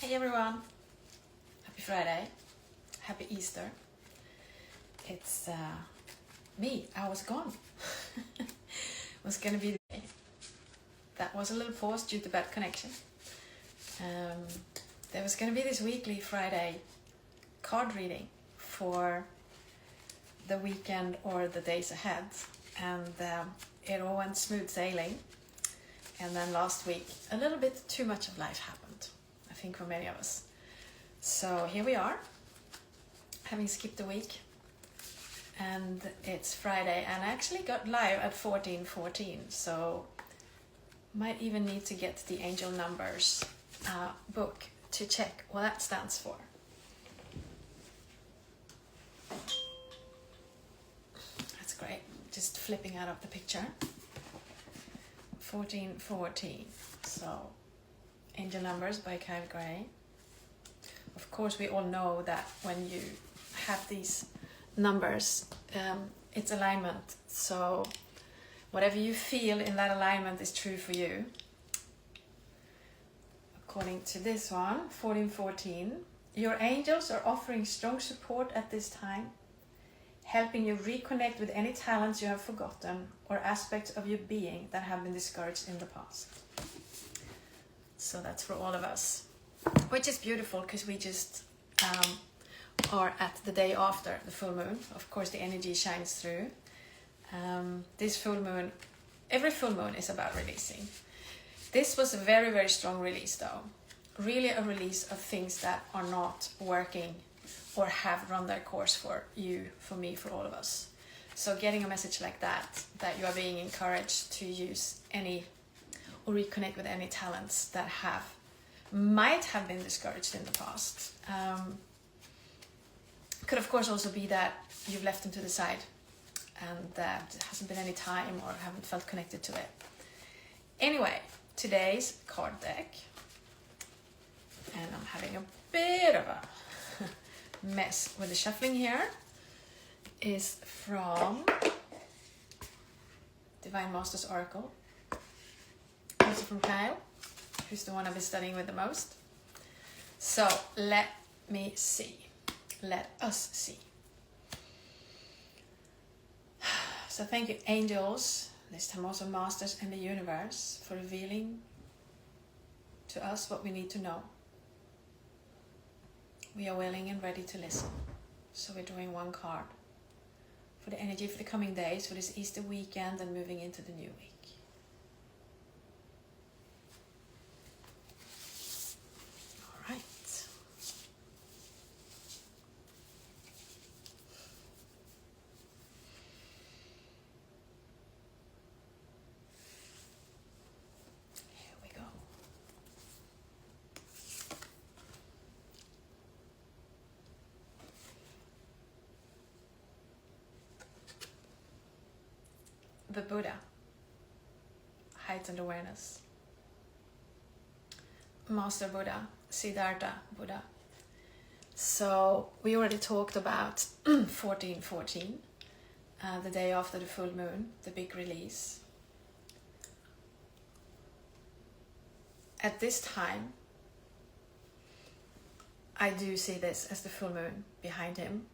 Hey everyone, happy Friday, happy Easter. It's me, I was gone. Was gonna be the day. That was a little pause due to bad connection. There was gonna be this weekly Friday card reading for the weekend or the days ahead, and it all went smooth sailing. And then last week, a little bit too much of life happened, I think, for many of us. So here we are, having skipped a week, and it's Friday, and I actually got live at 14:14, so might even need to get the Angel Numbers book to check what that stands for. That's great, just flipping out of the picture. 14:14, so Angel Numbers by Kyle Gray. Of course, we all know that when you have these numbers, it's alignment. So whatever you feel in that alignment is true for you. According to this one, 14:14, your angels are offering strong support at this time, helping you reconnect with any talents you have forgotten or aspects of your being that have been discouraged in the past. So that's for all of us, which is beautiful because we just are at the day after the full moon. Of course, the energy shines through. This full moon, every full moon is about releasing. This was a very, very strong release though. Really a release of things that are not working or have run their course for you, for me, for all of us. So getting a message like that you are being encouraged to use any or reconnect with any talents that might have been discouraged in the past. Could of course also be that you've left them to the side and that there hasn't been any time or haven't felt connected to it. Anyway, today's card deck, and I'm having a bit of a mess with the shuffling here, is from Divine Masters Oracle, also from Kyle, who's the one I've been studying with the most. So let me see. Let us see. So thank you, angels, this time also masters and the universe, for revealing to us what we need to know. We are willing and ready to listen. So we're drawing one card for the energy for the coming days, for this Easter weekend and moving into the new week. All right. Here we go. The Buddha, heightened awareness. Master Buddha, Siddhartha Buddha. So we already talked about 14:14, the day after the full moon, the big release. At this time, I do see this as the full moon behind him.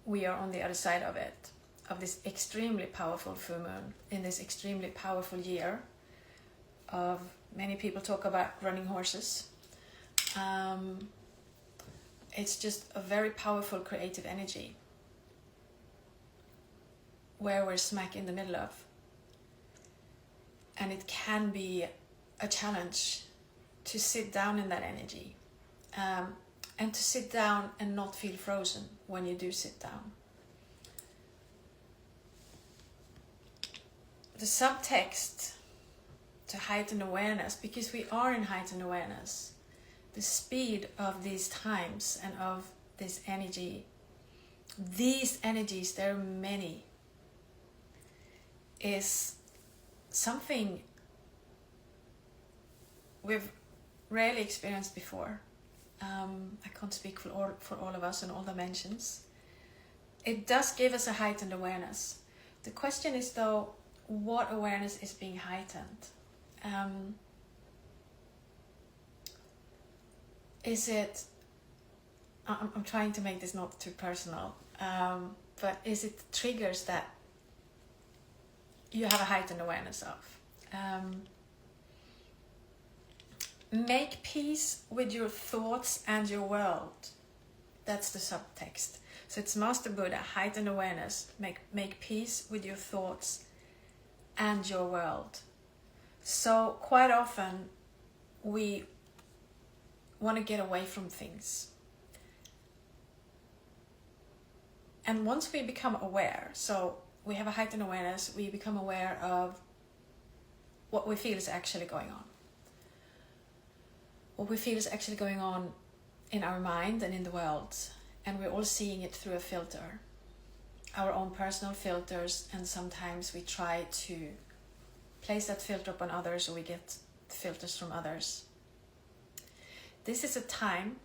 We are on the other side of it, of this extremely powerful full moon in this extremely powerful year of, many people talk about running horses. It's just a very powerful creative energy where we're smack in the middle of. And it can be a challenge to sit down in that energy, and to sit down and not feel frozen when you do sit down. The subtext to heighten awareness, because we are in heightened awareness, the speed of these times and of this energy, these energies, there are many, is something we've rarely experienced before. I can't speak for all of us in all dimensions. It does give us a heightened awareness. The question is though, what awareness is being heightened? is it, I'm trying to make this not too personal, but is it triggers that you have a heightened awareness of? Make peace with your thoughts and your world. That's the subtext. So it's Master Buddha, heightened awareness. Make peace with your thoughts and your world. So quite often we want to get away from things. And once we become aware, so we have a heightened awareness, we become aware of what we feel is actually going on. What we feel is actually going on in our mind and in the world. And we're all seeing it through a filter. Our own personal filters, and sometimes we try to place that filter upon others, or we get filters from others. This is a time,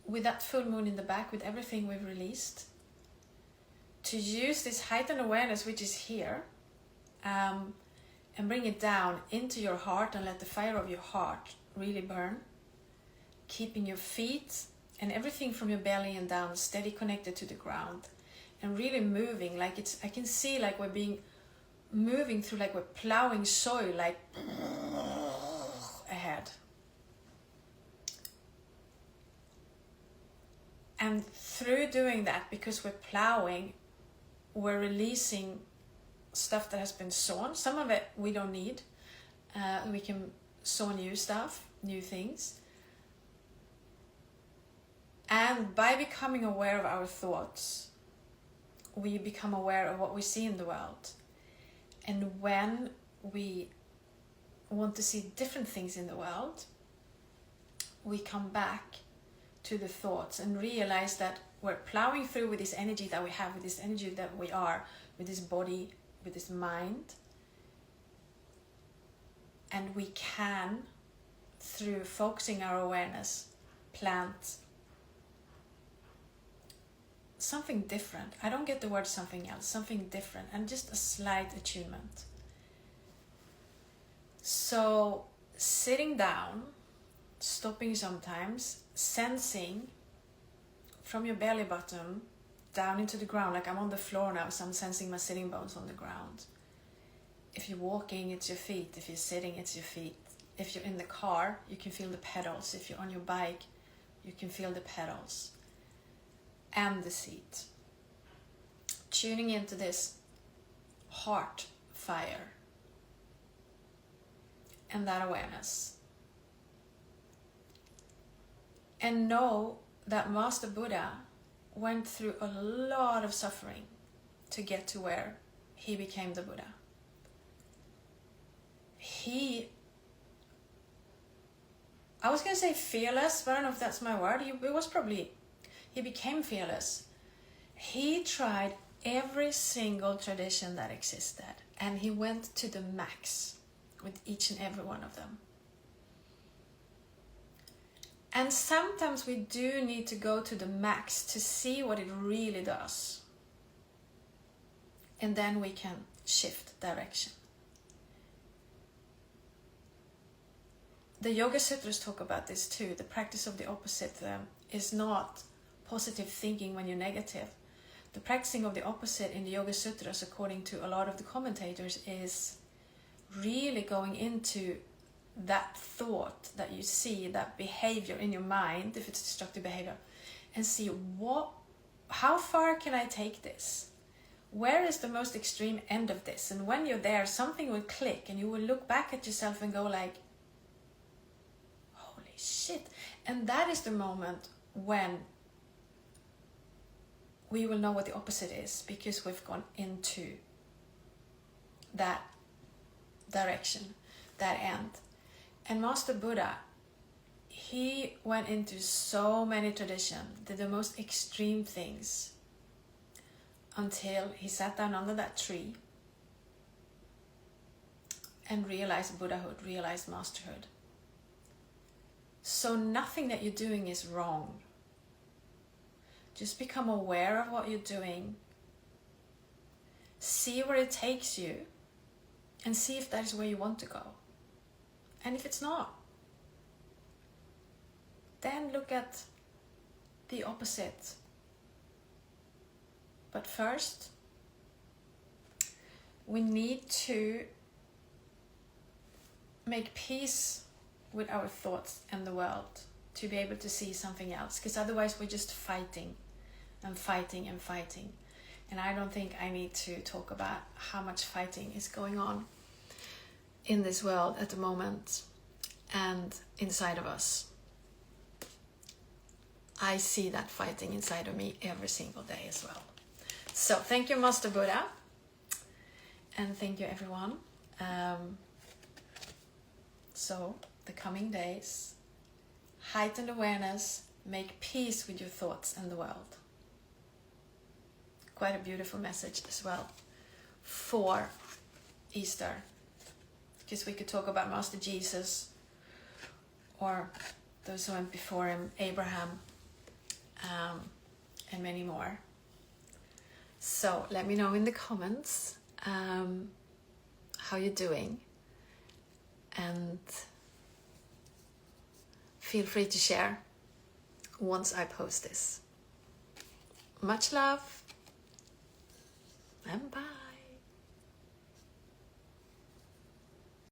with that full moon in the back, with everything we've released, to use this heightened awareness which is here, and bring it down into your heart and let the fire of your heart really burn, keeping your feet and everything from your belly and down steady, connected to the ground, and really moving like it's, I can see like we're moving through, like we're plowing soil, like ahead. And through doing that, because we're plowing, we're releasing stuff that has been sown. Some of it we don't need. We can sow new stuff, new things. And by becoming aware of our thoughts, we become aware of what we see in the world. And when we want to see different things in the world, we come back to the thoughts and realize that we're plowing through with this energy that we have, with this energy that we are, with this body, with this mind. And we can, through focusing our awareness, plant something different. I don't get the word something else, something different, and just a slight attunement. So sitting down, stopping sometimes, sensing from your belly button down into the ground, like I'm on the floor now, so I'm sensing my sitting bones on the ground. If you're walking, it's your feet. If you're sitting, it's your feet. If you're in the car, you can feel the pedals. If you're on your bike, you can feel the pedals and the seat. Tuning into this heart fire and that awareness. And know that Master Buddha went through a lot of suffering to get to where he became the Buddha. I was going to say fearless, but I don't know if that's my word. He became fearless. He tried every single tradition that existed, and he went to the max with each and every one of them. And sometimes we do need to go to the max to see what it really does. And then we can shift direction. The Yoga Sutras talk about this too. The practice of the opposite is not positive thinking when you're negative. The practicing of the opposite in the Yoga Sutras, according to a lot of the commentators, is really going into that thought that you see, that behavior in your mind, if it's destructive behavior, and see how far can I take this? Where is the most extreme end of this? And when you're there, something will click and you will look back at yourself and go like, holy shit. And that is the moment when we will know what the opposite is, because we've gone into that direction, that end. And Master Buddha, he went into so many traditions, did the most extreme things, until he sat down under that tree and realized Buddhahood, realized masterhood. So nothing that you're doing is wrong. Just become aware of what you're doing. See where it takes you, and see if that is where you want to go. And if it's not, then look at the opposite. But first, we need to make peace with our thoughts and the world to be able to see something else, because otherwise we're just fighting and fighting and fighting. And I don't think I need to talk about how much fighting is going on in this world at the moment and inside of us. I see that fighting inside of me every single day as well. So thank you, Master Buddha, and thank you, everyone. So the coming days, heightened awareness, make peace with your thoughts and the world. Quite a beautiful message as well for Easter, because we could talk about Master Jesus or those who went before him, Abraham, and many more. So let me know in the comments how you're doing, and feel free to share once I post this. Much love and bye.